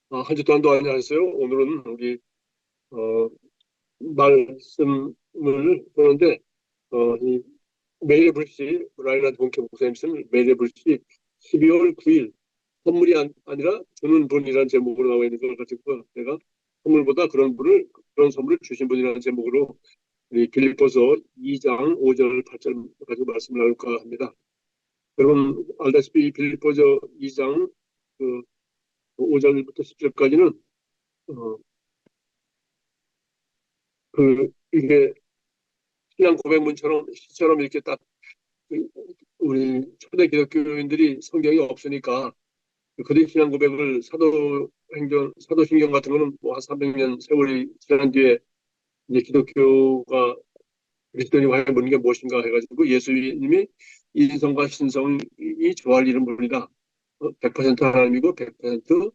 한 주 동안도 안녕하세요. 오늘은 우리 어, 말씀을 보는데 이 메일의 불씨 라이나 본캐 목사님 쓴 메일의 불씨 12월 9일 선물이 아니라 주는 분이라는 제목으로 나와 있는 걸 가지고 내가 선물보다 그런 선물을 주신 분이라는 제목으로 우리 빌립보서 2장 5절 8절 가지고 말씀을 나눌까 합니다. 여러분 알다시피 이 빌립보서 2장 그 5절부터 10절까지는 이게 신앙 고백문처럼 시처럼 이렇게 딱 우리 초대 기독교인들이 성경이 없으니까 그들의 신앙 고백을 사도신경 같은 거는 뭐 한 300년 세월이 지난 뒤에 이제 기독교가 그리스도인이 과연 묻는 게 무엇인가 해가지고 예수님이 인성과 신성이 조화를 이룬 분이다. 100% 하나님이고 100%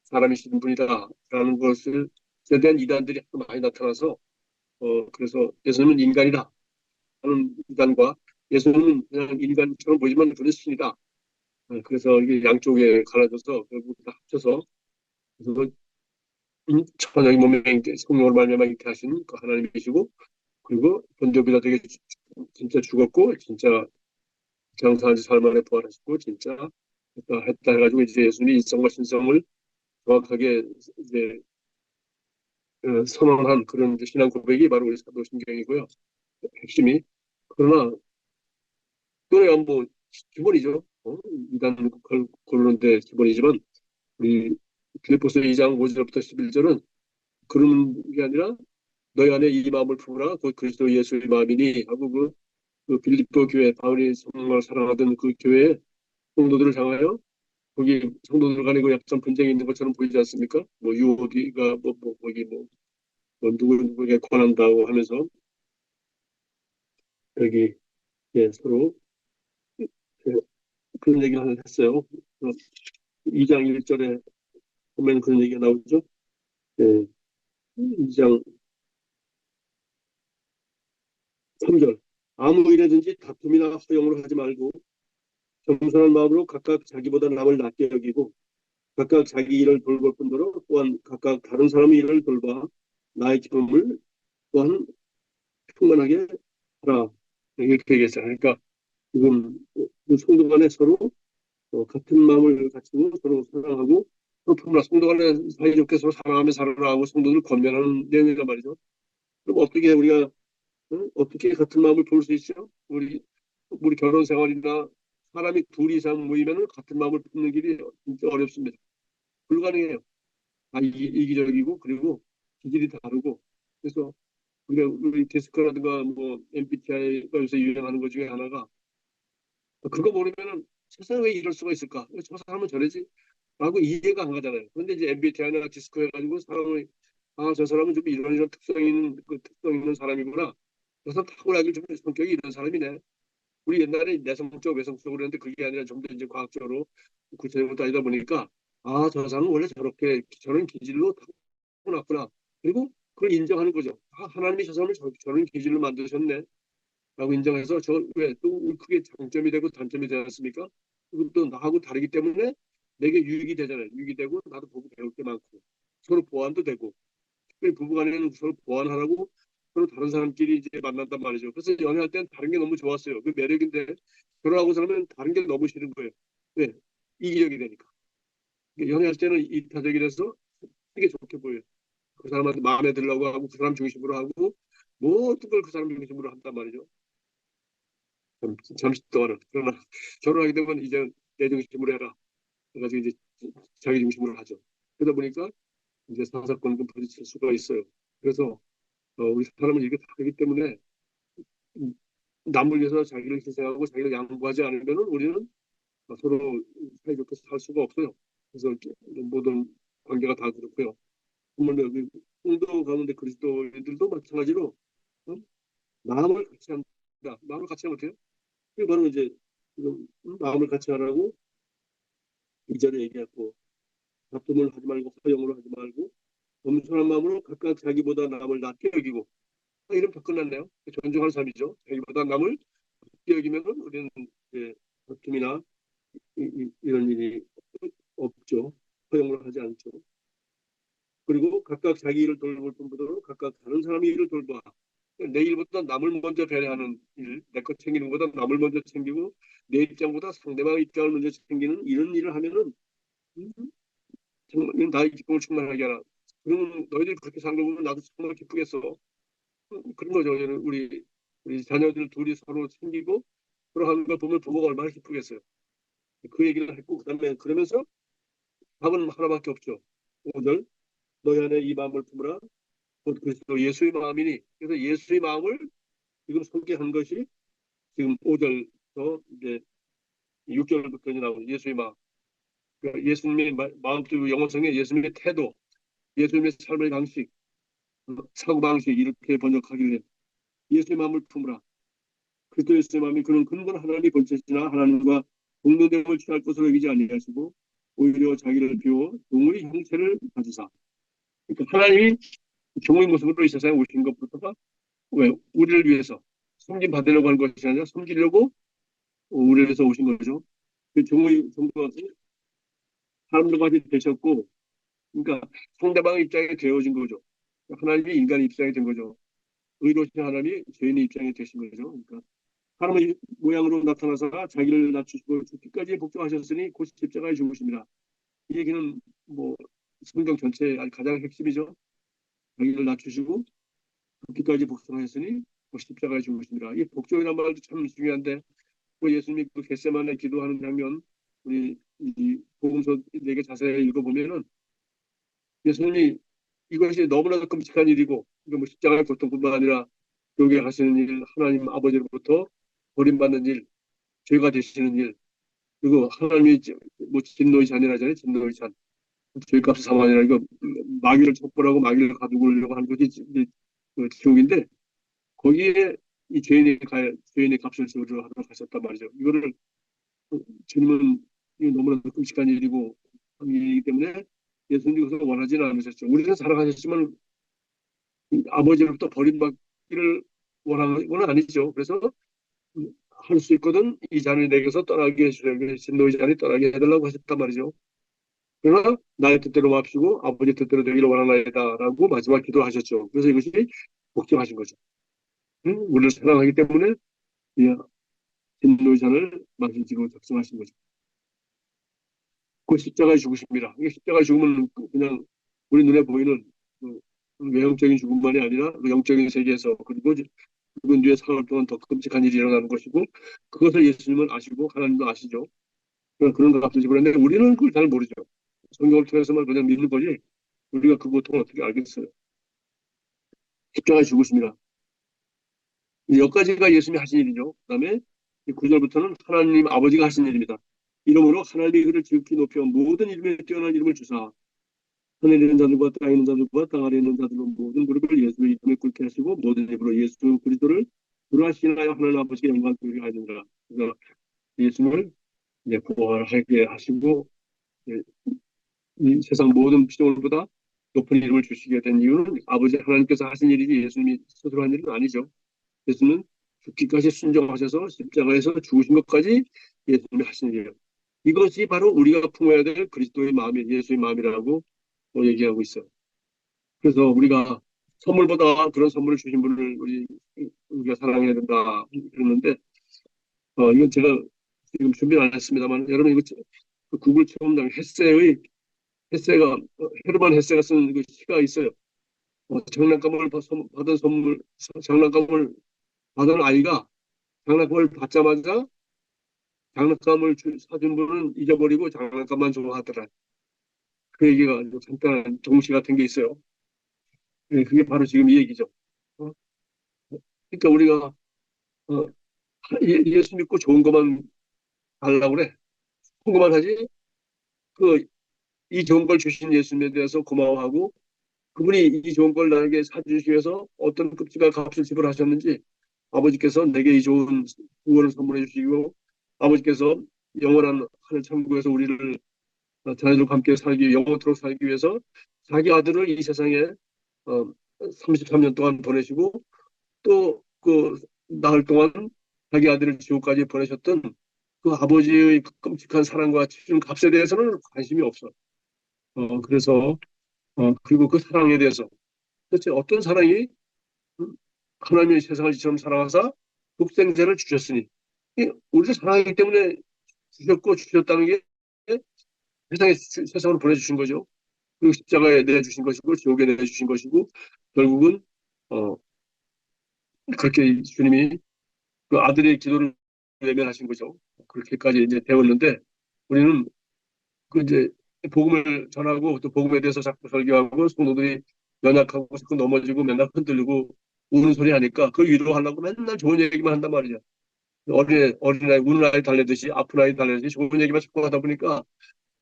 사람이신 분이다. 라는 것을 에 대한 이단들이 많이 나타나서 그래서 예수님은 인간이다. 하는 이단과 예수님은 그냥 인간처럼 보이지만 그는 신이다. 그래서 이게 양쪽에 갈라져서 결국 다 합쳐서 그래서 천하의 몸에 성령으로 말미암아 잉태하신 그 하나님이시고 그리고 본토보다 되게 진짜 죽었고 진짜 장사한 지 사흘 만에 부활하시고 진짜 했다 해가지고 이제 예수님이 인성과 신성을 정확하게 이제 선언한 그런 이제 신앙 고백이 바로 우리 사도신경이고요. 핵심이 그러나 그거야 뭐 기본이죠. 이단 고르는데 기본이지만 우리 빌립보서 2장 5절부터 11절은 그런 게 아니라 너희 안에 이 마음을 품으라 곧 그리스도 예수의 마음이니 하고 그 빌립보 교회 바울이 정말 사랑하던 그 교회 성도들을 향하여 거기 성도들 간에 그 약간 분쟁이 있는 것처럼 보이지 않습니까? 뭐 유오디가 거기 뭐 누구에게 권한다고 하면서 여기 예, 서로 그, 그런 얘기를 했어요. 2장 1절에 보면 그런 얘기가 나오죠. 예, 2장 3절. 아무 일에든지 다툼이나 허용을 하지 말고 겸손한 마음으로 각각 자기보다 남을 낫게 여기고 각각 자기 일을 돌볼 뿐더러 또한 각각 다른 사람의 일을 돌봐 나의 기쁨을 또한 충만하게 하라. 이렇게 얘기했어요. 그러니까 지금 성도 간에 서로 같은 마음을 가지고 서로 사랑하고 성도 간에 사이좋게 서로 사랑하며 살아가고 성도들 권면하는 내용이란 말이죠. 그럼 어떻게 우리가 어떻게 같은 마음을 볼 수 있어요? 우리 결혼 생활이나 사람이 둘 이상 모이면 같은 마음을 품는 길이 진짜 어렵습니다. 불가능해요. 다 이기적이고 그리고 기질이 다르고 그래서 우리 디스크라든가 뭐 MBTI가 요새 유행하는 것 중에 하나가 그거 모르면은 세상에 왜 이럴 수가 있을까? 저 사람은 저래지? 라고 이해가 안 가잖아요. 그런데 이제 MBTI나 디스크 해가지고 사람을 저 사람은 좀 이런 특성 있는 사람이구나. 저 사람 탁월하게 좀 성격이 이런 사람이네. 우리 옛날에 내성적, 외성적으로 그랬는데 그게 아니라 좀 더 이제 과학적으로 구체적으로 따지다 보니까 저 사람은 원래 저런 기질로 타고났구나. 그리고 그걸 인정하는 거죠. 하나님이 저 사람을 저런 기질로 만드셨네. 라고 인정해서 왜 또 그게 장점이 되고 단점이 되지 않습니까? 그리고 또 나하고 다르기 때문에 내게 유익이 되잖아요. 유익이 되고 나도 보고 배울 게 많고 서로 보완도 되고 특별히 부부간에는 서로 보완하라고 서로 다른 사람끼리 이제 만난단 말이죠. 그래서 연애할 때는 다른 게 너무 좋았어요. 그 매력인데 결혼하고 살면 다른 게 너무 싫은 거예요. 왜? 이기적이 되니까. 연애할 때는 이타적이 돼서 되게 좋게 보여요. 그 사람한테 마음에 들려고 하고 그 사람 중심으로 하고 모든 걸 그 사람 중심으로 한단 말이죠. 잠시 동안은. 그러나 결혼하게 되면 이제 내 중심으로 해라. 그래가지고 이제 자기 중심으로 하죠. 그러다 보니까 이제 사사건건 부딪힐 수가 있어요. 그래서 우리 사람은 이게 다르기 때문에 남을 위해서 자기를 희생하고 자기를 양보하지 않으면 우리는 서로 사이좋게 살 수가 없어요. 그래서 모든 관계가 다 그렇고요. 물론 여기 성도 가운데 그리스도인들도 마찬가지로 어? 마음을 같이 한다. 마음을 같이 하면 어때요? 그게 바로 이제 지금 마음을 같이 하라고 이전에 얘기했고 다툼을 하지 말고 허용을 하지 말고 겸손한 마음으로 각각 자기보다 남을 낫게 여기고 이러면 더 끝났네요. 존중하는 삶이죠. 자기보다 남을 낫게 여기면 우리는 이제 다툼이나 런 일이 없죠. 허용을 하지 않죠. 그리고 각각 자기 일을 돌볼 뿐더러 각각 다른 사람의 일을 돌봐. 내 일보다 남을 먼저 배려하는 일, 내 것 챙기는 것보다 남을 먼저 챙기고 내 입장보다 상대방의 입장을 먼저 챙기는 이런 일을 하면은 음, 정말 이건 나의 기쁨을 충만하게 하라. 그러면 너희들이 그렇게 사는 거 보면 나도 정말 기쁘겠어. 그런 거죠. 우리 자녀들 둘이 서로 챙기고 서로 하는 걸 보면 부모가 얼마나 기쁘겠어요. 그 얘기를 했고 그다음에 그러면서 답은 하나밖에 없죠. 5절 너희 안에 이 마음을 품으라. 곧 그리스도 예수의 마음이니. 그래서 예수의 마음을 지금 소개한 것이 지금 5절부터 이제 6절부터 나오는 예수의 마음. 그러니까 예수님의 마음, 또 영어성에 예수님의 태도, 예수님의 삶의 방식, 사고 방식 이렇게 번역하길래 예수의 마음을 품으라. 그리스도 예수의 마음이 그는 근본 하나님의 본체시나 하나님과 동등됨을 취할 것으로 여기지 아니하시고 오히려 자기를 비워 동의 형체를 가지사. 그러니까 하나님이 종의 모습으로 이 세상에 오신 것부터가 왜 우리를 위해서 섬김 받으려고 하는 것이 아니라 섬기려고 우리를 위해서 오신 거죠. 그 종의 종과 사람들과 같이 되셨고, 그러니까 상대방의 입장에 되어진 거죠. 하나님이 인간의 입장이 된 거죠. 의로우신 하나님이 죄인의 입장이 되신 거죠. 그러니까 사람의 모양으로 나타나서 자기를 낮추시고 죽기까지 복종하셨으니 곧 십자가에 죽으십니다. 이 얘기는 뭐 성경 전체의 가장 핵심이죠. 자기를 낮추시고 죽기까지 복종하셨으니 곧 십자가에 죽으십니다. 이 복종이라는 말도 참 중요한데 그 예수님이 그 겟세마네 기도하는 장면 우리 이 복음서 4개 자세히 읽어보면은 예수님이 이것이 너무나도 끔찍한 일이고 이거 뭐 십자가의 고통뿐만 아니라 여기 하시는 일 하나님 아버지로부터 버림받는 일 죄가 되시는 일 그리고 하나님이 뭐 진노의 잔이라잖아요. 진노의 잔 죄값을 삼아니라 이거 마귀를 척벌하고 마귀를 가두려고 하는 것이 그 지옥인데 거기에 이 죄인의 값을 지불을 하러 가셨단 말이죠. 이거를 주님은 너무나도 끔찍한 일이고 일이기 때문에 예수님이 그것을 원하지는 않으셨죠. 우리는 사랑하셨지만 아버지로부터 버림받기를 원하는 건 아니죠. 그래서 할 수 있거든 이 잔을 내게서 떠나게 해주려고 진노의 잔이 떠나게 해달라고 하셨단 말이죠. 그러나 나의 뜻대로 맙시고 아버지 뜻대로 되기를 원하나이다라고 마지막 기도하셨죠. 그래서 이것이 복종하신 거죠. 응? 우리를 사랑하기 때문에 이 진노의 잔을 마시고 작성하신 거죠. 그 십자가에 죽으십니다. 이게 십자가에 죽으면 그냥 우리 눈에 보이는 그 외형적인 죽음만이 아니라 그 영적인 세계에서 그리고 죽은 뒤에 사흘 동안 더 끔찍한 일이 일어나는 것이고 그것을 예수님은 아시고 하나님도 아시죠. 그런 값을 지불했는데 우리는 그걸 잘 모르죠. 성경을 통해서만 그냥 믿는 거지 우리가 그 고통을 어떻게 알겠어요. 십자가에 죽으십니다. 여기까지가 예수님이 하신 일이죠. 그 다음에 9절부터는 하나님 아버지가 하신 일입니다. 이러므로 하나님이 그를 지극히 높여 모든 이름에 뛰어난 이름을 주사 하늘에 있는 자들과 땅에 있는 자들과 땅 아래에 있는 자들로 모든 무릎을 예수의 이름에 꿇게 하시고 모든 입으로 예수 그리스도를 부활하시나요 하나님 아버지께 영광 돌리게 하느니라. 그래서 예수를 이제 부활하게 하시고 이 세상 모든 피조물보다 높은 이름을 주시게 된 이유는 아버지 하나님께서 하신 일이지 예수님이 스스로 한 일은 아니죠. 예수는 죽기까지 순종하셔서 십자가에서 죽으신 것까지 예수님이 하신 일이에요. 이것이 바로 우리가 품어야 될 그리스도의 마음이 예수의 마음이라고 얘기하고 있어요. 그래서 우리가 선물보다 그런 선물을 주신 분을 우리가 사랑해야 된다 그러는데 이건 제가 지금 준비를 안 했습니다만 여러분 이거 그 구글 체험장 헤세가 헤르만 헤세가 쓴 그 시가 있어요. 장난감을 받은 선물 장난감을 받은 아이가 장난감을 받자마자 장난감을 사준 분은 잊어버리고 장난감만 좋아하더라. 그 얘기가 간단한 동시 같은 게 있어요. 그게 바로 지금 이 얘기죠. 어? 그러니까 우리가 어, 예수 믿고 좋은 것만 하려고 그래. 좋은 것만 하지. 이 좋은 걸 주신 예수님에 대해서 고마워하고 그분이 이 좋은 걸 나에게 사주시기 위해서 어떤 끔찍한 값을 지불하셨는지 아버지께서 내게 이 좋은 구원을 선물해 주시고 아버지께서 영원한 하늘 천국에서 우리를 자녀들과 함께 영원토록 살기 위해서 자기 아들을 이 세상에 33년 동안 보내시고 또 그 나흘 동안 자기 아들을 지옥까지 보내셨던 그 아버지의 끔찍한 사랑과 치준 값에 대해서는 관심이 없어. 그래서 그리고 그 사랑에 대해서 도대체 어떤 사랑이 음, 하나님의 세상을 이처럼 사랑하사 독생자를 주셨으니 우리를 사랑하기 때문에 주셨고 주셨다는 게 세상으로 보내주신 거죠. 그리고 십자가에 내주신 것이고 지옥에 내주신 것이고 결국은 어, 그렇게 주님이 그 아들의 기도를 외면하신 거죠. 그렇게까지 이제 되었는데 우리는 그 이제 복음을 전하고 또 복음에 대해서 자꾸 설교하고 성도들이 연약하고 자꾸 넘어지고 맨날 흔들리고 우는 소리 하니까 그걸 위로하려고 맨날 좋은 얘기만 한단 말이죠. 어린아이, 우는 아이 달래듯이 아픈 아이 달래듯이 좋은 얘기만 자꾸 하다 보니까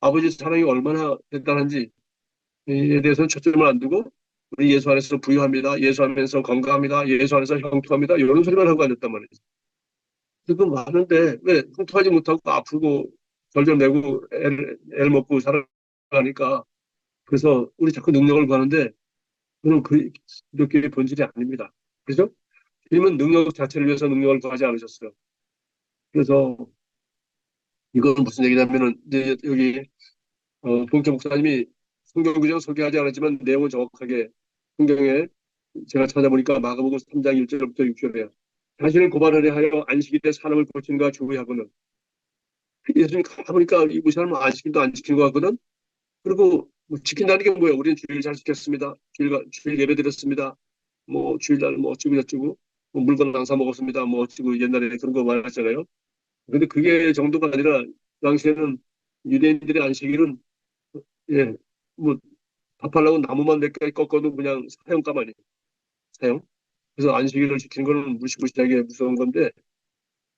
아버지 사랑이 얼마나 대단한지에 대해서는 초점을 안 두고 우리 예수 안에서 부유합니다. 예수 안에서 건강합니다. 예수 안에서 형통합니다. 이런 소리만 하고 앉았단 말이죠. 그거 많은데 왜 형통하지 못하고 아프고 절절매고 애를 먹고 살아가니까 그래서 우리 자꾸 능력을 구하는데 그는 그렇게 본질이 아닙니다. 그죠? 주님은 능력 자체를 위해서 능력을 구하지 않으셨어요. 그래서 이건 무슨 얘기냐면은 이제 여기 봉태 목사님이 성경 구절 소개하지 않았지만 내용은 정확하게 성경에 제가 찾아보니까 마가복음 3장 1절부터 6절에요. 자신을 고발하려 하여 안식일에 사람을 고친가 주의하고는 예수님 가보니까 이 사람은 안식일도 안 지키는 것 같거든. 그리고 뭐 지킨다는 게 뭐예요? 우리는 주일 잘 지켰습니다. 주일 예배 드렸습니다. 뭐 주일날 뭐 어쩌고 저쩌고 뭐 물건 안 사 먹었습니다. 뭐 어쩌고 옛날에 그런 거 많았잖아요. 근데 그게 정도가 아니라 그 당시에는 유대인들의 안식일은 예, 뭐 밥하려고 나무만 몇 개 꺾어도 그냥 사형감 아니에요. 사형. 그래서 안식일을 지키는 거는 무시무시하게 무서운 건데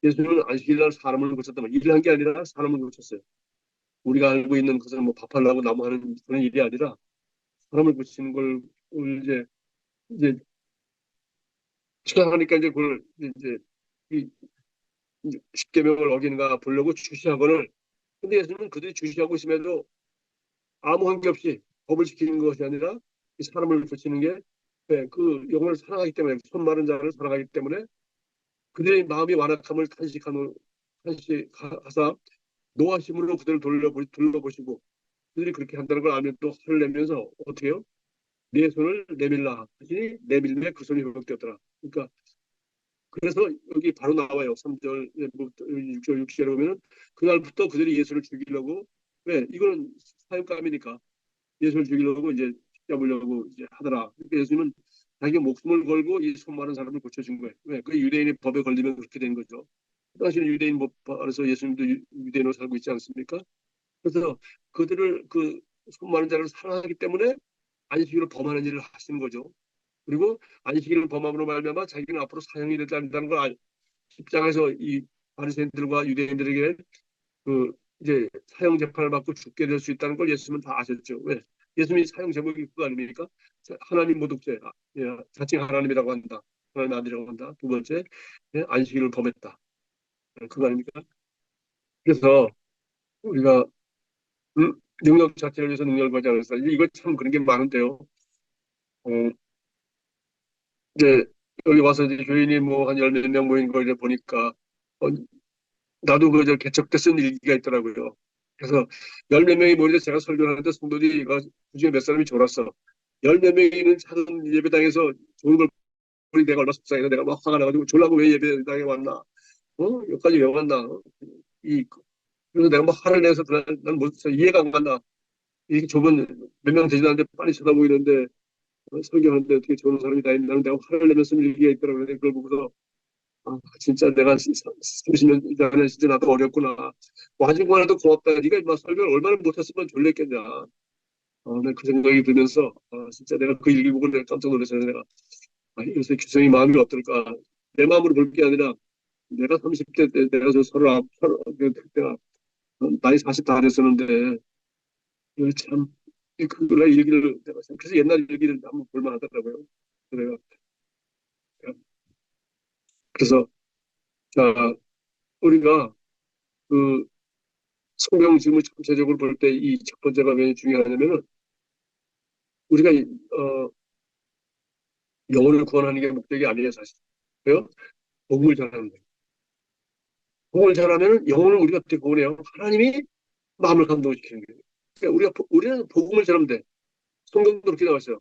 예수님은 안식일날 사람을 고쳤단 말이에요. 일을 한 게 아니라 사람을 고쳤어요. 우리가 알고 있는 것은 뭐 밥하려고 나무 하는 그런 일이 아니라 사람을 고치는 걸 이제 추앙하니까 이제 그걸 이제 이 십계명을 어긴가 보려고 주시하고는 근데 예수님은 그들이 주시하고 있음에도 아무 관계없이 법을 지키는 것이 아니라 이 사람을 고치는 게 그 영혼을 사랑하기 때문에 손 마른 자를 사랑하기 때문에 그들의 마음이 완악함을 탄식하사 노하심으로 그들을 둘러보시고 그들이 그렇게 한다는 걸 알면 또 화를 내면서 어떻게 해요? 내 손을 내밀라 하시니 내밀매 그 손이 회복되었더라. 그러니까 그래서 여기 바로 나와요. 3절, 6절, 6절에 보면은 그날부터 그들이 예수를 죽이려고 왜 이거는 사형감이니까 예수를 죽이려고 이제 잡으려고 이제 하더라. 그러니까 예수님은 자기 목숨을 걸고 이 수많은 사람을 고쳐준 거예요. 왜? 그 유대인의 법에 걸리면 그렇게 된 거죠. 그 당시는 유대인 법 안에서 예수님도 유대인으로 살고 있지 않습니까? 그래서 그들을 그 수많은 자를 사랑하기 때문에 안식일을 범하는 일을 하시는 거죠. 그리고 안식일을 범함으로 말미암아 자기는 앞으로 사형이 되지 않는다는 걸 십장에서 이 바리새인들과 유대인들에게 그 이제 사형 재판을 받고 죽게 될 수 있다는 걸 예수님은 다 아셨죠. 왜? 예수님이 사형 제목이 그거 아닙니까? 하나님 모독죄, 예, 자칭 하나님이라고 한다. 하나님 아들이라고 한다. 두 번째, 예, 안식일을 범했다. 그거 아닙니까? 그래서 우리가 능력 자체를 위해서 능력을 가지 않았다. 이거 참 그런 게 많은데요. 어, 이제 여기 와서 이제 교인이 뭐 한 열 몇 명 모인 걸 이제 보니까 어, 나도 그저 개척 때 쓴 일기가 있더라고요. 그래서 열 몇 명이 모이는데 제가 설교를 하는데 성도들이 그중에 몇 사람이 졸았어. 열 몇 명이 있는 작은 예배당에서 좋은 걸 보니 내가 얼마나 속상해서 내가 막 화가 나가지고 졸라고 왜 예배당에 왔나? 여기까지 왜 왔나? 이 그래서 내가 막 화를 내서 난뭐 이해가 안 간다. 이게 좁은 몇 명 되지도 않는데 빨리 쳐다보이는데 설교하는데 어떻게 저런 사람이 다 있나? 내가 화를 내면서 쓴 일기가 있더라고요. 그걸 보고서 진짜 내가 30년 전에 진짜 나도 어렵구나. 와중간에도 고맙다. 네가 막 설교를 얼마나 못했으면 졸랬겠냐. 내그 생각이 들면서 진짜 내가 그 일기 보고 내가 깜짝 놀랐어요. 내가 요새 규성이 마음이 어떨까. 내 마음으로 볼 게 아니라 내가 30대 때 내가 저 그때가 나이 40 다 됐었는데 이거 참 그날 일기를 내가 그래서 옛날 일기를 한번 볼만하더라고요. 내가 그래서 자 우리가 그 성경 지금을 전체적으로 볼 때 이 첫 번째가 왜 중요하냐면은 우리가 영혼을 구원하는 게 목적이 아니에요 사실. 왜요? 복음을 전하는 거예요. 복음을 전하면 영혼을 우리가 어떻게 구원해요? 하나님이 마음을 감동시키는 거예요. 그러니까 우리는 복음을 전하면 돼. 성경도 그렇게 나와 있어요.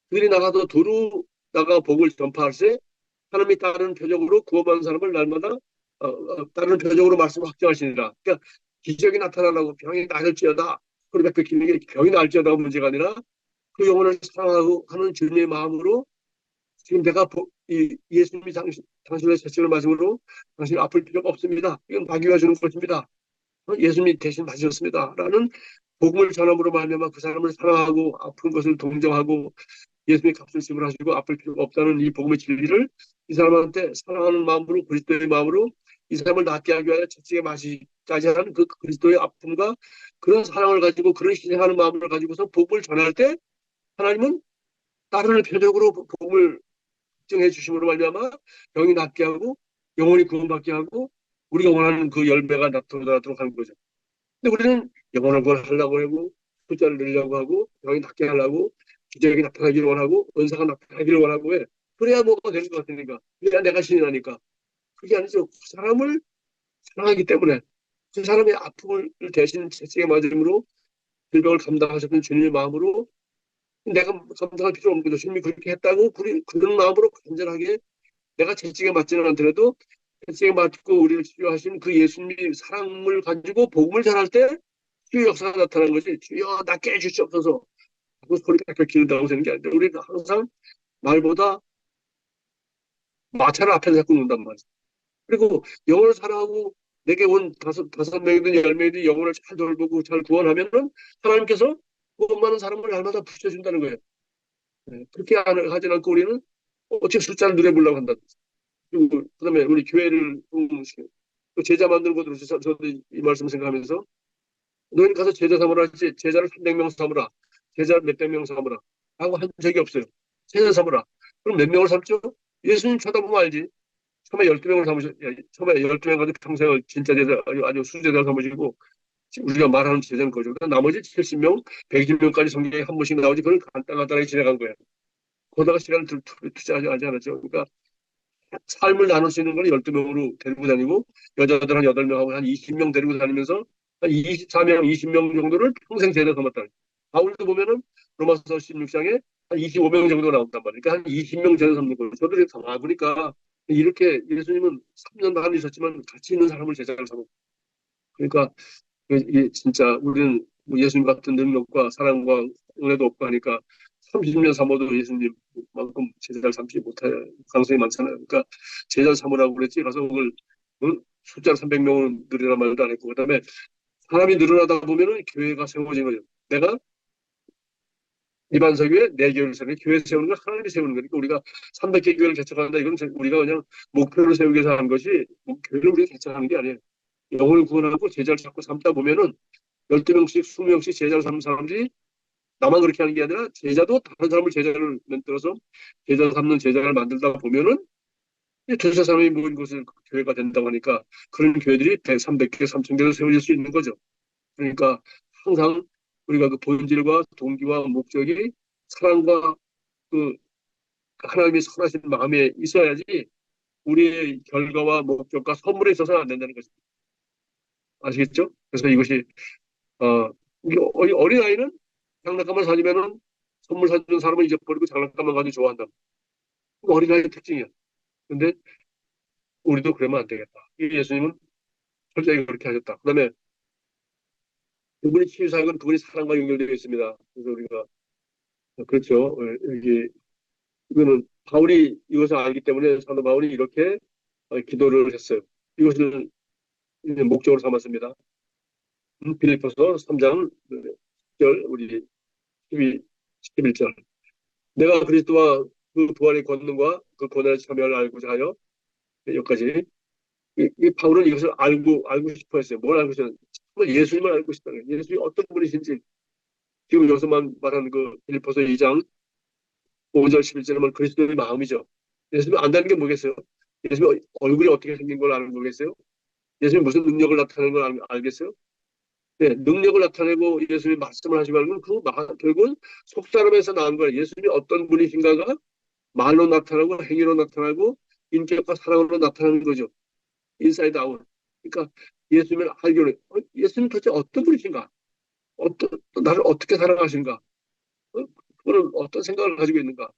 그들이 나가서 두루 나가 복을 전파할세 하나님이 다른 표적으로 구원받는 사람을 날마다 다른 표적으로 말씀을 확정하시니라. 그러니까 기적이 나타나라고 병이 나을지어다. 그러니까 그 기능이 병이 나을지어다가 문제가 아니라 그 영혼을 사랑하고 하는 주님의 마음으로 지금 내가 예수님이 당신의 채찍을 맞음으로 당신 아플 필요가 없습니다. 이건 마귀가 주는 것입니다. 예수님이 대신 맞으셨습니다. 라는 복음을 전함으로 말미암아 그 사람을 사랑하고 아픈 것을 동정하고 예수님이 값을 지불하시고 아플 필요가 없다는 이 복음의 진리를 이 사람한테 사랑하는 마음으로 그리스도의 마음으로 이 사람을 낫게 하기 위하여 채찍에 마시까지 하는 그 그리스도의 아픔과 그런 사랑을 가지고 그런 희생하는 마음을 가지고서 복음을 전할 때 하나님은 다른 표적으로 복음을 증해 주심으로 말미암아 병이 낫게 하고 영혼이 구원받게 하고 우리가 원하는 그 열매가 나타나도록 하는 거죠. 근데 우리는 영혼을 구원하려고 하고 숫자를 늘려고 하고 병이 낫게 하려고 기적이 나타나기를 원하고 은사가 나타나기를 원하고 해. 그래야 뭐가 되는 것 같으니까. 그래야 내가 신이 나니까. 그게 아니죠. 그 사람을 사랑하기 때문에 그 사람의 아픔을 대신 채찍에 맞음으로 질병을 감당하셨던 주님의 마음으로 내가 감당할 필요 없는 거죠. 주님이 그렇게 했다고 그런 마음으로 간절하게 내가 채찍에 맞지는 않더라도 채찍에 맞고 우리를 치료하신 그 예수님의 사랑을 가지고 복음을 전할 때 주의 역사가 나타나는 거지. 주여 낫게 해주시옵소서 하고 소리가 뺏겨 기른다고 되는 게 아니라 우리가 항상 말보다 마차를 앞에서 자꾸 놓는단 말이야. 그리고 영혼을 사랑하고 내게 온 다섯 명이든 열 명이든 영혼을 잘 돌보고 잘 구원하면은 하나님께서 구원 많은 사람을 날마다 붙여준다는 거예요. 네, 그렇게 하지 않고 우리는 어떻게 숫자를 누려보려고 한다. 그리고 그다음에 우리 교회를 제자 만들고 들어서 저도 이 말씀 생각하면서 너희는 가서 제자 삼으라 했지 제자를 300명 삼으라 제자를 몇백 명 삼으라 하고 한 적이 없어요. 제자 삼으라. 그럼 몇 명을 삼죠? 예수님 쳐다보면 알지. 처음에 12명을 삼으셨, 처음에 12명 가지고 평생을 진짜 제자, 아주 수제자를 삼으시고, 우리가 말하는 제자는 거죠. 나머지 70명, 120명까지 성경에 한 번씩 나오지, 그걸 간단하게 지나간 거예요. 거기다가 시간을 투자하지 않았죠. 그러니까 삶을 나눌 수 있는 걸 12명으로 데리고 다니고, 여자들 한 8명하고 한 20명 데리고 다니면서, 한 24명, 20명 정도를 평생 제자 삼았다. 바울도 보면은 로마서 16장에 한 25명 정도 나온단 말이에요. 그러니까 한 20명 제자 삼는 거예요. 저들이 다 보니까 이렇게 예수님은 3년 반 있었지만 같이 있는 사람을 제자를 삼고. 그러니까 이게 진짜 우리는 뭐 예수님 같은 능력과 사랑과 은혜도 없고 하니까 30년 삼아도 예수님만큼 제자를 삼지 못할 가능성이 많잖아요. 그러니까 제자를 삼으라고 그랬지 가서 그걸 숫자를 300명은 늘리란 말도 안 했고 그다음에 사람이 늘어나다 보면은 교회가 세워진 거죠. 내가 일반 설교에 내 교회를 세우는 교회 세우는 건 하나님이 세우는 거니까 우리가 300개 교회를 개척한다 이건 우리가 그냥 목표를 세우기 위해서 하는 것이 교회를 우리가 개척하는 게 아니에요. 영혼을 구원하고 제자를 자꾸 삼다 보면은 12명씩 20명씩 제자를 삼는 사람들이 나만 그렇게 하는 게 아니라 제자도 다른 사람을 제자를 만들어서 제자 삼는 제자를 만들다 보면은 두세 사람이 모인 곳은 교회가 된다고 하니까 그런 교회들이 100, 300개, 3,000개로 세워질 수 있는 거죠. 그러니까 항상 우리가 그 본질과 동기와 목적이 사랑과 그 하나님이 선하신 마음에 있어야지 우리의 결과와 목적과 선물에 있어서는 안 된다는 것입니다. 아시겠죠? 그래서 이것이 어, 어린아이는 장난감을 사주면은 선물 사주는 사람은 잊어버리고 장난감만 가지고 좋아한다. 어린아이의 특징이야. 근데 우리도 그러면 안 되겠다. 예수님은 철저히 그렇게 하셨다. 그다음에 그분이 치유사역은 그분이 사랑과 연결되어 있습니다. 그래서 우리가 그렇죠. 여기 이거는 바울이 이것을 알기 때문에 사도 바울이 이렇게 기도를 했어요. 이것을 목적으로 삼았습니다. 빌립보서 3장 10절 우리 12, 11절 내가 그리스도와 그 부활의 권능과 그 고난의 참여를 알고자 하여 여기까지 이 바울은 이것을 알고 싶어 했어요. 뭘 알고 싶어요? 정말 예수님을 알고 싶다는 거예요. 예수님이 어떤 분이신지 지금 여기서만 말하는 그 빌립보서 2장 5절 11절은 그리스도의 마음이죠. 예수님이 안다는 게 뭐겠어요? 예수님이 얼굴이 어떻게 생긴 걸 아는 거겠어요? 예수님이 무슨 능력을 나타내는 걸 알겠어요? 네, 능력을 나타내고 예수님이 말씀을 하지 말고 결국은 속사람에서 나온 거예요. 예수님이 어떤 분이신가가 말로 나타나고 행위로 나타나고 인격과 사랑으로 나타나는 거죠. 인사이드 아웃. 그러니까 예수님을 알기로 예수님 도대체 어떤 분이신가? 나를 어떻게 사랑하신가? 그분은 어떤 생각을 가지고 있는가.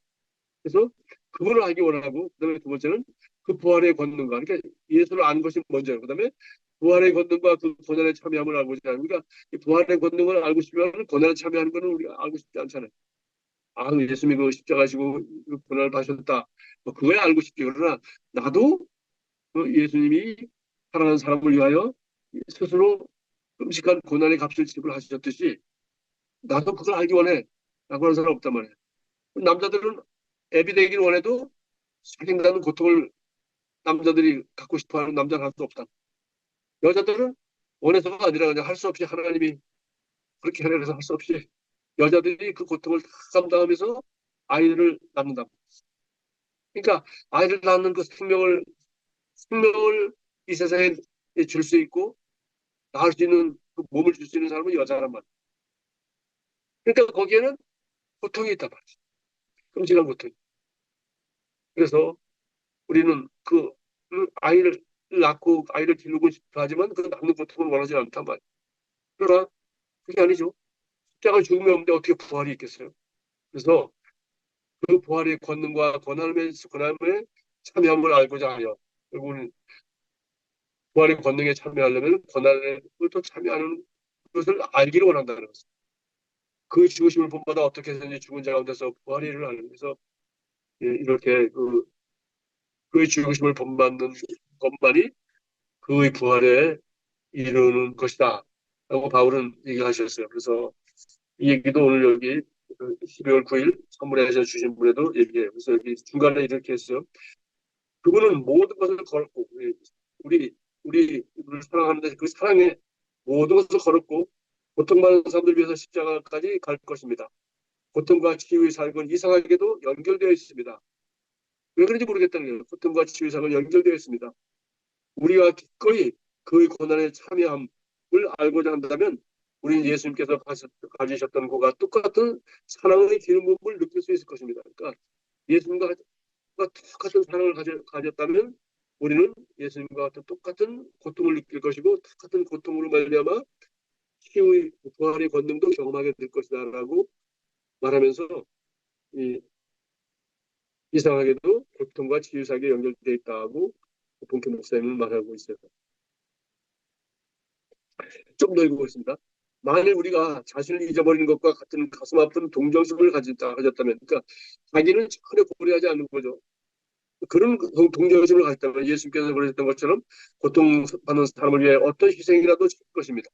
그래서 그분을 알기 원하고, 그다음에 두 번째는 그 부활의 권능과, 그러니까 예수를 아는 것이 먼저예요. 그다음에 부활의 권능과 그 고난에 참여함을 알고자 하는, 그러니까 이 부활의 권능을 알고 싶으면 고난에 참여하는 것은 우리가 알고 싶지 않잖아요. 아, 예수님이 그 십자가 지고 그 고난을 받으셨다. 뭐 그거야 알고 싶지. 그러나 나도 그 예수님이 사랑하는 사람을 위하여 스스로 끔찍한 고난의 값을 지불하셨듯이 나도 그걸 알기 원해. 라고 하는 사람 없단 말이에요. 남자들은 애비 되길 원해도 생긴다는 고통을 남자들이 갖고 싶어하는 남자는 할 수 없다. 여자들은 원해서가 아니라 그냥 할 수 없이 하나님이 그렇게 하려 해서 할 수 없이 여자들이 그 고통을 다 감당하면서 아이를 낳는다. 그러니까 아이를 낳는 그 생명을 이 세상에 줄 수 있고 낳을 수 있는 그 몸을 줄 수 있는 사람은 여자란 말이야. 그러니까 거기에는 고통이 있단 말이지. 끔찍한 고통이. 그래서 우리는 그 아이를 낳고 아이를 기르고 싶어 하지만 그 낳는 고통을 원하지 않단 말이야. 그러나 그게 아니죠. 십자가 죽음이 없는데 어떻게 부활이 있겠어요? 그래서 그 부활의 권능과 권함에 참여함을 알고자 하여 결국은 부활의 권능에 참여하려면 고난에 또 참여하는 것을 알기를 원한다는 것입니다. 그 죽으심을 본받아 어떻게 해서든지 죽은 자 가운데서 부활을 하는 그래서 이렇게 그 죽으심을 본받는 것만이 그의 부활에 이루는 것이다. 라고 바울은 얘기하셨어요. 그래서 이 얘기도 오늘 여기 12월 9일 선물에 하셔 주신 분에도 얘기해요. 그래서 여기 중간에 이렇게 했어요. 그분은 모든 것을 걸었고, 우리를 사랑하는데 그 사랑에 모든 것을 걸었고, 고통받는 사람들 위해서 십자가까지 갈 것입니다. 고통과 치유의 삶은 이상하게도 연결되어 있습니다. 왜 그런지 모르겠다는 거예요. 고통과 치유의 삶은 연결되어 있습니다. 우리가 기꺼이 그의 고난에 참여함을 알고자 한다면 우리는 예수님께서 가지셨던 것과 똑같은 사랑의 기름 부음을 느낄 수 있을 것입니다. 그러니까 예수님과 똑같은 사랑을 가졌다면 우리는 예수님과 같은 똑같은 고통을 느낄 것이고 똑같은 고통으로 말미암아 치유의 부활의 권능도 경험하게 될 것이다라고 말하면서 이, 이상하게도 고통과 치유 사이에 연결되어 있다고 본캐 목사님은 말하고 있어요. 좀 더 읽어보겠습니다. 만일 우리가 자신을 잊어버리는 것과 같은 가슴 아픈 동정심을 가졌다면, 그러니까 자기는 전혀 고려하지 않는 거죠. 그런 동정심을 가졌다면 예수님께서 그러셨던 것처럼 고통받는 사람을 위해 어떤 희생이라도 줄 것입니다.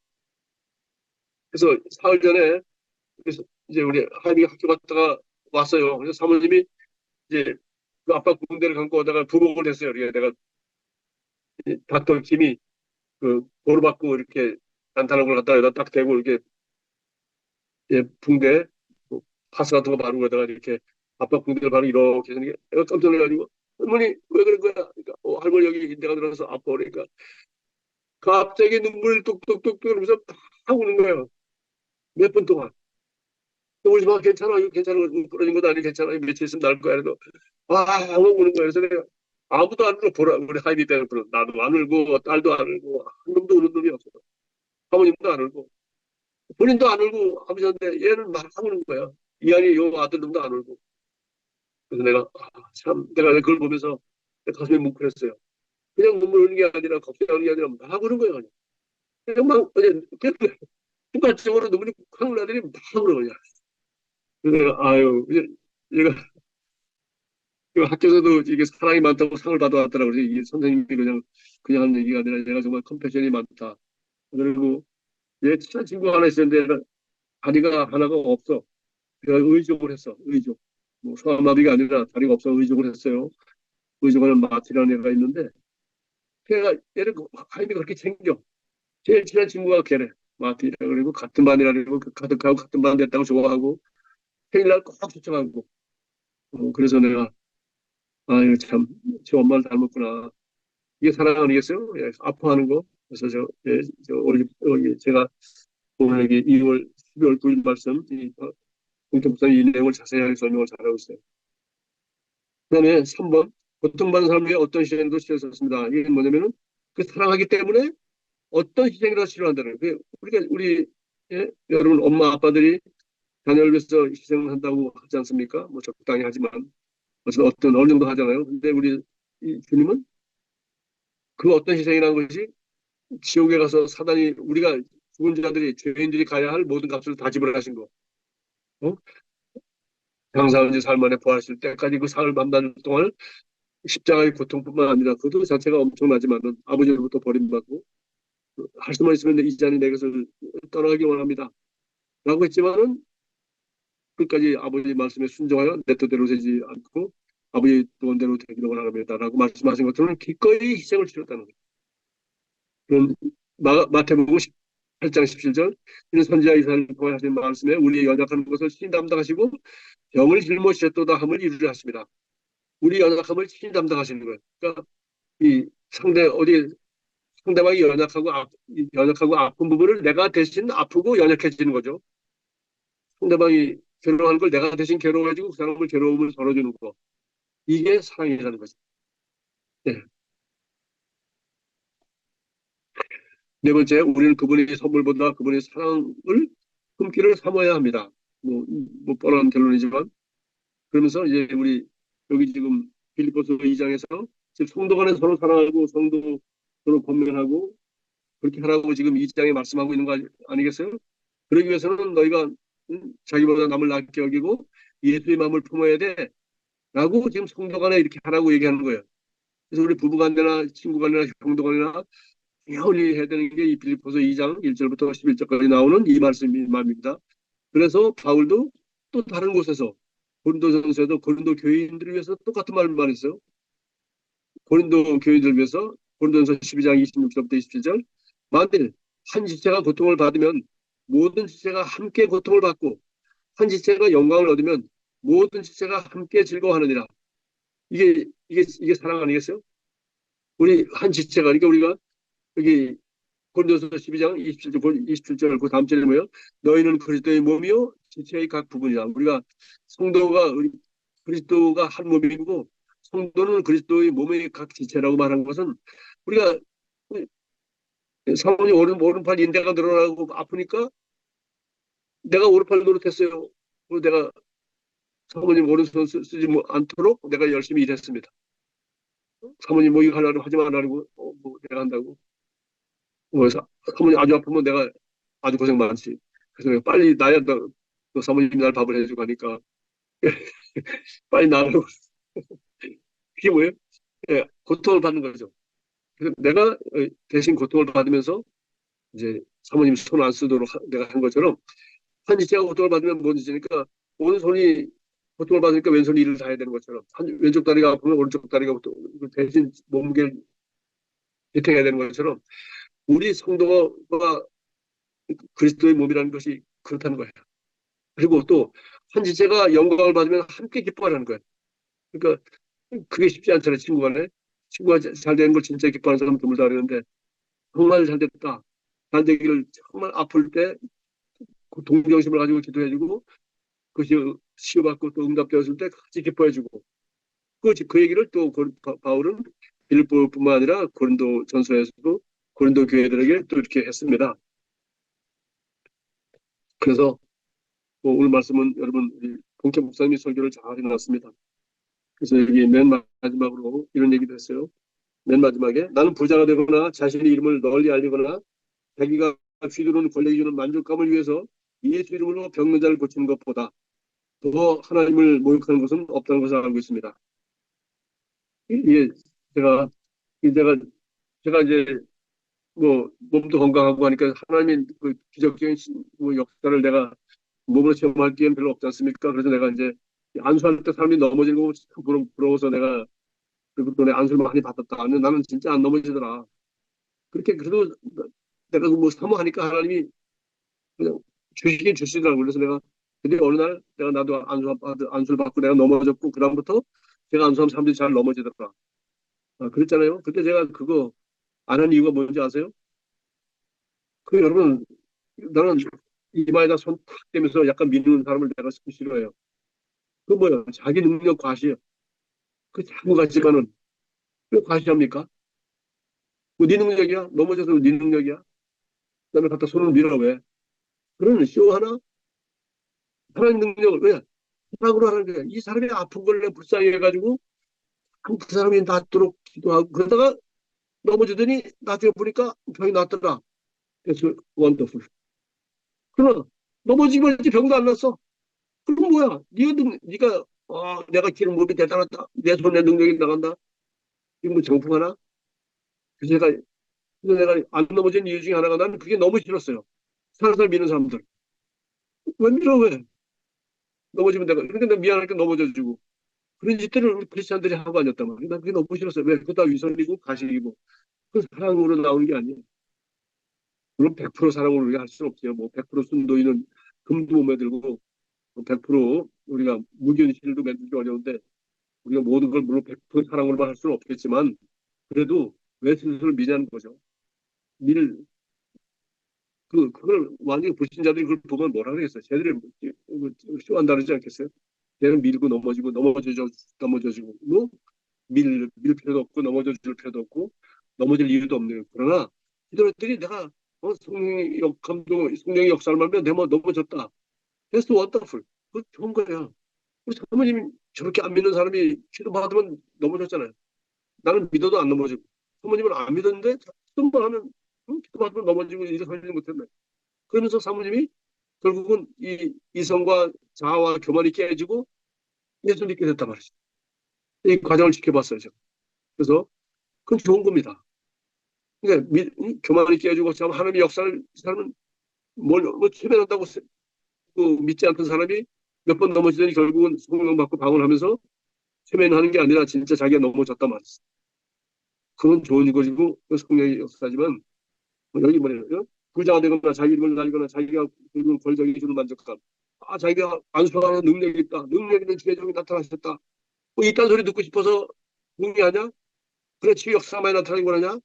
그래서 사흘 전에 그래서 이제 우리 하임이 학교 갔다가 왔어요. 그래서 사모님이 이제 그 아빠 군대를 감고 오다가 부복을 했어요. 그러니까 내가 닥터 김이 그 보호받고 이렇게 난타는 걸 갖다가 여기다 딱 대고 이렇게 붕대 뭐 파스 같은 거 바르고 다가 이렇게 아빠 붕대를 바로 이렇게 해서 내가 깜짝 놀라가지고 할머니 왜 그런 거야? 그러니까 할머니 여기 내가 들어서 아파 그러니까 갑자기 눈물 뚝뚝뚝 그러면서 팍 우는 거예요. 몇 분 동안. 울지 마 괜찮아 이거 괜찮아 부러진 것도 아니 괜찮아 며칠 있으면 나을 거야 그래도 아 우는 거예요. 그래서 내가 아무도 안 울고 보라 우리 하이비 때는 나도 안 울고 딸도 안 울고 한 놈도 우는 놈이 없어. 사모님도 안 울고 본인도 안 울고 하면서인데 얘는 막 우는 거야. 이 안에 요 아들놈도 안 울고. 그래서 내가 참 내가 그걸 보면서 내 가슴이 뭉클했어요. 그냥 눈물 흘리는 게 아니라 걱정하는 게 아니라 막 그런 거예요. 그냥 막 그냥 순간적으로 눈물이 확 나더니 막 그러 그냥. 그래서 내가 아유 얘가 그 학교에서도 이게 사랑이 많다고 상을 받아왔더라고요. 이게 선생님이 그냥 하는 얘기가 아니라 얘가 정말 컴패션이 많다. 그리고 얘 친한 친구 하나 있었는데 다리가 하나가 없어. 내가 의족을 했어. 의족. 뭐 소아마비가 아니라 다리가 없어 의족을 했어요. 의족하는 마티라는 애가 있는데 걔가 얘를 하임이 그렇게 챙겨. 제일 친한 친구가 걔래. 마티라 그리고 같은 반이라 그리고 가득하고 같은 반 됐다고 좋아하고 생일날 꼭 초청하고. 그래서 내가 아유 참 저 엄마를 닮았구나. 이게 사랑 아니겠어요? 예, 아파하는 거. 그래서 우리 제가 오늘 여기 2월 12월 9일 말씀 이 공통부터 이 내용을 자세하게 설명을 잘하고 있어요. 그다음에 3번 고통받는 사람 위해 어떤 희생도 치렀습니다. 이게 뭐냐면은 그 사랑하기 때문에 어떤 희생이라도 치료한다는 거예요. 우리가 우리 예? 여러분 엄마 아빠들이 자녀를 위해서 희생한다고 하지 않습니까? 뭐 적당히 하지만 어떤 어느 정도 하잖아요. 근데 우리 이 주님은 그 어떤 희생이라는 것이 지옥에 가서 사단이 우리가 죽은 자들이 죄인들이 가야 할 모든 값을 다 지불하신 거. 어? 장사한 지 사흘 만에 부활하실 때까지 그 사흘 만날 동안 십자가의 고통뿐만 아니라 그것 자체가 엄청나지만은 아버지로부터 버림받고 할 수만 있으면 이 잔이 내 것을 떠나기 원합니다. 라고 했지만은 끝까지 아버지 말씀에 순종하여 내 뜻대로 되지 않고 아버지 뜻대로 되기를 원합니다. 라고 말씀하신 것처럼 기꺼이 희생을 치렀다는 거예요. 그런 마태복음 8장 17절 이는 선지자 이사야를 통해 하신 말씀에 우리의 연약한 것을 친히 담당하시고 병을 짊어지셨도다 함을 이루려 하십니다. 우리 연약함을 친히 담당하시는 거예요. 그러니까 이 상대방이 연약하고 아픈 부분을 내가 대신 아프고 연약해지는 거죠. 상대방이 괴로워하는 걸 내가 대신 괴로워해주고 그 사람을 괴로움을 덜어주는 거. 이게 사랑이라는 거죠. 네. 네 번째, 우리는 그분의 선물보다 그분의 사랑을 품기를 삼아야 합니다. 뭐 뻔한 결론이지만 그러면서 이제 우리 여기 지금 빌립보서 2장에서 지금 성도 간에 서로 사랑하고 성도 서로 권면하고 그렇게 하라고 지금 2장에 말씀하고 있는 거 아니겠어요? 그러기 위해서는 너희가 자기보다 남을 낫게 여기고 예수의 마음을 품어야 돼. 라고 지금 성도 간에 이렇게 하라고 얘기하는 거예요. 그래서 우리 부부 간이나 친구 간이나 형도 간이나 당연히 해야 되는 게 이 빌립보서 2장 1절부터 11절까지 나오는 이 말씀입니다. 그래서 바울도 또 다른 곳에서 고린도전서에도 고린도 교인들을 위해서 똑같은 말을 말했어요. 고린도 교인들을 위해서 고린도전서 12장 26절부터 27절 만일 한 지체가 고통을 받으면 모든 지체가 함께 고통을 받고 한 지체가 영광을 얻으면 모든 지체가 함께 즐거워하느니라. 이게 사랑 아니겠어요? 우리 한 지체가 그러니까 우리가 여기 고린도서 12장 27절 그 다음 절에 뭐예요? 너희는 그리스도의 몸이요 지체의 각 부분이다. 우리가 성도가 그리스도가 한 몸이고 성도는 그리스도의 몸의 각 지체라고 말한 것은 우리가 사모님 오른팔 인대가 늘어나고 아프니까 내가 오른팔 노릇했어요. 그리고 내가 사모님 오른손 쓰지 않도록 내가 열심히 일했습니다. 사모님 뭐 이거 하려고 하지 말라고 뭐 내가 한다고. 그래서 사모님 아주 아프면 내가 아주 고생 많지. 그래서 내가 빨리 나야 너 사모님이 날 밥을 해주고 하니까 빨리 나으라고. 그게 뭐예요? 예, 고통을 받는 거죠. 그래서 내가 대신 고통을 받으면서 이제 사모님 손 안 쓰도록 내가 한 것처럼 한 지체가 고통을 받으면 뭔 짓이니까 오른손이 고통을 받으니까 왼손이 일을 다 해야 되는 것처럼 왼쪽 다리가 아프면 오른쪽 다리가 대신 몸무게를 지탱해야 되는 것처럼 우리 성도가 그리스도의 몸이라는 것이 그렇다는 거예요. 그리고 또 한 지체가 영광을 받으면 함께 기뻐하는 거예요. 그러니까 그게 쉽지 않잖아요. 친구 간에. 친구가 잘 되는 걸 진짜 기뻐하는 사람 드물다 그러는데 정말 잘 됐다. 잘 되기를 정말 아플 때 그 동정심을 가지고 기도해주고 그것이 치유받고 또 응답되었을 때 같이 기뻐해주고 그 얘기를 또 바울은 빌립보뿐만 아니라 고린도 전서에서도 고린도 교회들에게 또 이렇게 했습니다. 그래서 오늘 말씀은 여러분 본캐 목사님이 설교를 잘 해놨습니다. 그래서 여기 맨 마지막으로 이런 얘기도 했어요. 맨 마지막에 나는 부자가 되거나 자신의 이름을 널리 알리거나 자기가 휘두르는 권력이 주는 만족감을 위해서 예수 이름으로 병든 자를 고치는 것보다 더 하나님을 모욕하는 것은 없다는 것을 알고 있습니다. 이게 제가 제가 제가 이제 뭐 몸도 건강하고 하니까 하나님의 그 기적적인 뭐 역사를 내가 몸으로 체험할 기회는 별로 없지 않습니까? 그래서 내가 이제 안수할 때 사람이 넘어지는 거 참 부러워서 내가 그리고 또 내 안수를 많이 받았다. 나는 진짜 안 넘어지더라. 그렇게 그래도 내가 뭐 사모하니까 하나님이 그냥 주시긴 주시더라고. 그래서 내가 근데 어느 날 내가 나도 안수를 받고 내가 넘어졌고 그다음부터 제가 안수하면 사람들이 잘 넘어지더라. 그랬잖아요. 근데 제가 그거 안 한 이유가 뭔지 아세요? 그 여러분 나는 이마에다 손 탁 대면서 약간 미루는 사람을 내가 싫어해요. 그 뭐야 자기 능력 과시예요. 그 자꾸 가지만은 왜 과시합니까? 뭐네 능력이야? 넘어져서 네 능력이야? 그다음에 갖다 손을 밀어 왜? 그런 쇼 하나? 하나님 능력을 왜? 사랑으로 하는 거야. 이 사람이 아픈 걸 내가 불쌍히 해가지고 그 사람이 낫도록 기도하고 그러다가 넘어지더니 나중에 보니까 병이 낫더라. 그래서 원더풀. 그러나 넘어지면 이제 병도 안 났어. 그럼 뭐야? 네가 내가 기름 부음이 대단하다. 내 손에 능력이 나간다. 이거 뭐 정풍하나? 그래서 내가 안 넘어진 이유 중에 하나가 나는 그게 너무 싫었어요. 사랑을 믿는 사람들. 왜 믿어 왜? 넘어지면 내가 그러니까 내가 미안하니까 넘어져주고 그런 짓들을 우리 크리스찬들이 하고 아니었단 말이야. 난 그게 너무 싫었어요. 왜? 그거 다 위선이고 가식이고 그 사랑으로 나오는 게 아니에요. 물론 100% 사랑으로 우리가 할 수는 없어요. 뭐 100% 순도인은 금도 못 매들고 100% 우리가 무견실도 만들기 어려운데 우리가 모든 걸 물론 100% 사랑으로만 할 수는 없겠지만 그래도 왜 스스로 미냐는 거죠. 밀, 그걸 완전히 불신자들이 그걸 보면 뭐라 그러겠어요. 쟤들이 쇼한 다르지 않겠어요? 걔는 밀고 넘어져주고, 뭐, 밀 필요도 없고, 넘어져 줄 필요도 없고, 넘어질 이유도 없네요. 그러나, 이들이 내가, 성령의 역사를 말면 내가 넘어졌다. That's wonderful. 그 좋은 거야. 우리 사모님이 저렇게 안 믿는 사람이 기도 받으면 넘어졌잖아요. 나는 믿어도 안 넘어지고, 사모님은 안 믿었는데, 기도만 하면, 기도 받으면 넘어지고, 이래 살지 못했네. 그러면서 사모님이 결국은 이 이성과 자아와 교만이 깨지고 예수 믿게 됐단 말이죠. 이 과정을 지켜봤어요, 제가. 그래서 그건 좋은 겁니다. 그러니까 교만이 깨지고 참 하나님의 역사를 이 사람은 뭐 체면한다고 그 믿지 않던 사람이 몇 번 넘어지더니 결국은 성령 받고 방언하면서 체면하는 게 아니라 진짜 자기가 넘어졌단 말이죠. 그건 좋은 것이고 그 성령의 역사지만 여기 뭐냐면 부자가 되거나 자기 이름을 날리거나 자기가 그리고 권력이 주는 만족감. 자기가 안수하는 능력이 있다. 능력 있는 주의 종이 나타나셨다. 뭐 이딴 소리 듣고 싶어서 궁리하냐? 그래 주 역사만이 나타나는 거냐?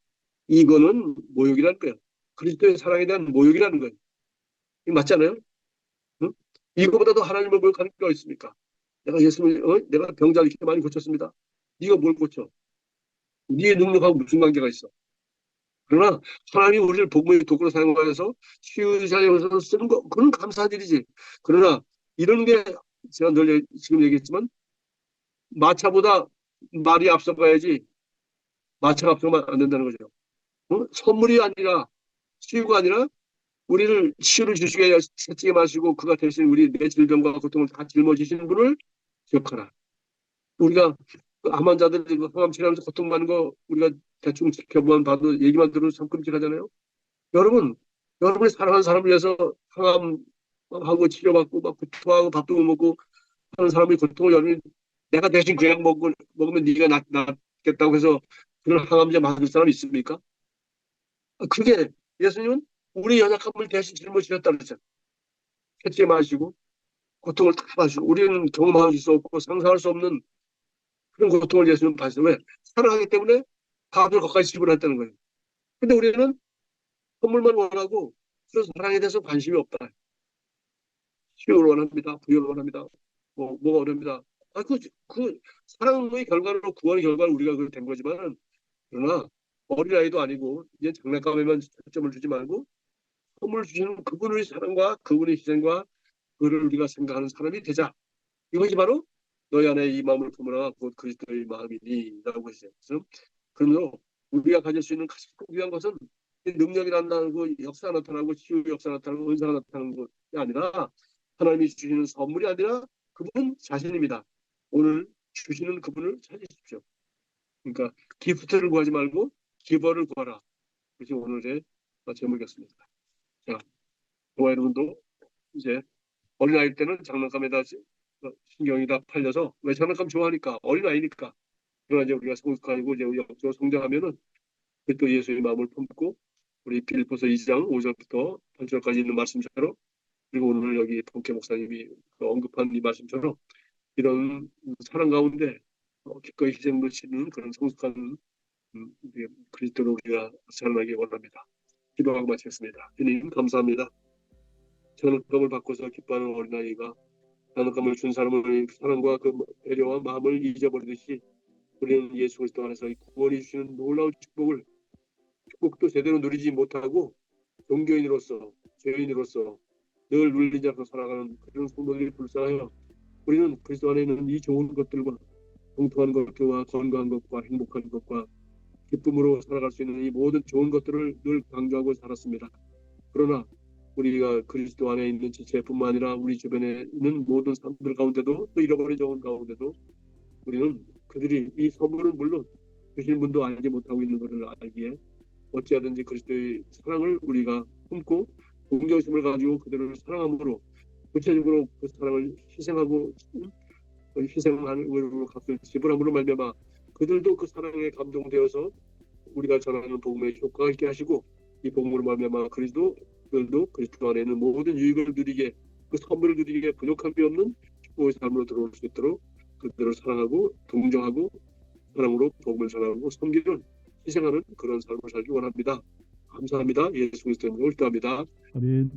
이거는 모욕이라는 거야. 그리스도의 사랑에 대한 모욕이라는 거야. 이거 맞잖아요? 응? 이거보다도 하나님을 모욕하는 게 있습니까? 내가 병자를 이렇게 많이 고쳤습니다. 네가 뭘 고쳐? 네의 능력하고 무슨 관계가 있어? 그러나 하나님이 우리를 복음의 도구로 사용하여서 치유자여서 쓰는 거 그건 감사한 일이지. 그러나 이런 게 제가 늘 지금 얘기했지만 마차보다 말이 앞서가야지 마차가 앞서가면 안 된다는 거죠. 선물이 아니라 치유가 아니라 우리를 치유를 주시게 하여 채찍에 마시고 그가 대신 우리 내 질병과 고통을 다 짊어지시는 분을 기억하라. 우리가 암 환자들이 항암 치료하면서 고통받는 거 우리가 대충 지켜보면 봐도 얘기만 들어도 참 끔찍하잖아요. 여러분, 여러분이 사랑하는 사람을 위해서 항암하고 치료받고 막 구토하고 밥도 못 먹고 하는 사람의 고통을 여러분이 내가 대신 그 약 먹으면 네가 낫겠다고 해서 그런 항암제 맞을 사람 있습니까? 그게 예수님은 우리 연약함을 대신 짊어지셨다 그랬잖아요. 채찍 마시고 고통을 다 마시고 우리는 경험할 수 없고 상상할 수 없는 그런 고통을 예수님은 받으셨어요. 왜? 사랑하기 때문에 값을 거기까지 지불했다는 거예요. 근데 우리는 선물만 원하고 그런 사랑에 대해서 관심이 없다. 치유를 원합니다. 부여를 원합니다. 뭐가 원합니다. 그 사랑의 결과로 구원의 결과로 우리가 된 거지만 그러나 어린아이도 아니고 이제 장난감에만 초점을 주지 말고 선물 주시는 그분의 사랑과 그분의 희생과 그를 우리가 생각하는 사람이 되자. 이것이 바로 너희 안에 이 마음을 품으라 곧 그리스도의 마음이니 라고 했어요. 그러므로 우리가 가질 수 있는 가장 귀한 것은 능력이 나타나고 역사가 나타나고 치유 역사가 나타나고 은사가 나타나는 것이 아니라 하나님이 주시는 선물이 아니라 그분 자신입니다. 오늘 주시는 그분을 찾으십시오. 그러니까 기프트를 구하지 말고 기버를 구하라. 그것이 오늘의 제목이었습니다. 자, 저와 여러분도 이제 어린아이 때는 장난감에다 신경이 다 팔려서 왜 장난감 좋아하니까 어린아이니까 그러나 이제 우리가 성숙하고 이제 영적으로 성장하면은 또 예수의 마음을 품고 우리 빌립보서 2장 5절부터 8절까지 있는 말씀처럼 그리고 오늘 여기 복회 목사님이 언급한 이 말씀처럼 이런 사랑 가운데 기꺼이 희생을 치는 그런 성숙한 그리스도로 우리가 살아나기 원합니다. 기도하고 마치겠습니다. 주님 감사합니다. 장난감을 바꿔서 기뻐하는 어린아이가 장난감을 준 사람의 사랑과 그 배려와 마음을 잊어버리듯이 우리는 예수 그리스도 안에서 구원이 주시는 놀라운 축복도 제대로 누리지 못하고 종교인으로서 죄인으로서 늘 눌리지 않고 살아가는 그런 성도들이 불쌍하여 우리는 그리스도 안에 있는 이 좋은 것들과 공통한 것과 건강한 것과 행복한 것과 기쁨으로 살아갈 수 있는 이 모든 좋은 것들을 늘 강조하고 살았습니다. 그러나 우리가 그리스도 안에 있는 지체뿐만 아니라 우리 주변에 있는 모든 사람들 가운데도 또 잃어버린 영혼 가운데도 우리는 그들이 이 선물은 물론 주신 분도 알지 못하고 있는 것을 알기에 어찌하든지 그리스도의 사랑을 우리가 품고 동정심을 가지고 그들을 사랑함으로 구체적으로 그 사랑을 희생하고 희생하는 값을 지불함으로 말미암아 그들도 그 사랑에 감동되어서 우리가 전하는 복음의 효과가 있게 하시고 이 복음으로 말미암아 그리스도들도 그리스도 안에 있는 모든 유익을 누리게 그 선물을 누리게 부족함이 없는 축복의 삶으로 들어올 수 있도록 그들을 사랑하고 동정하고 사랑으로 복음을 전하고 섬기는 희생하는 그런 삶을 살기 원합니다. 감사합니다. 예수 그리스도의 이름으로 기도합니다. 아멘.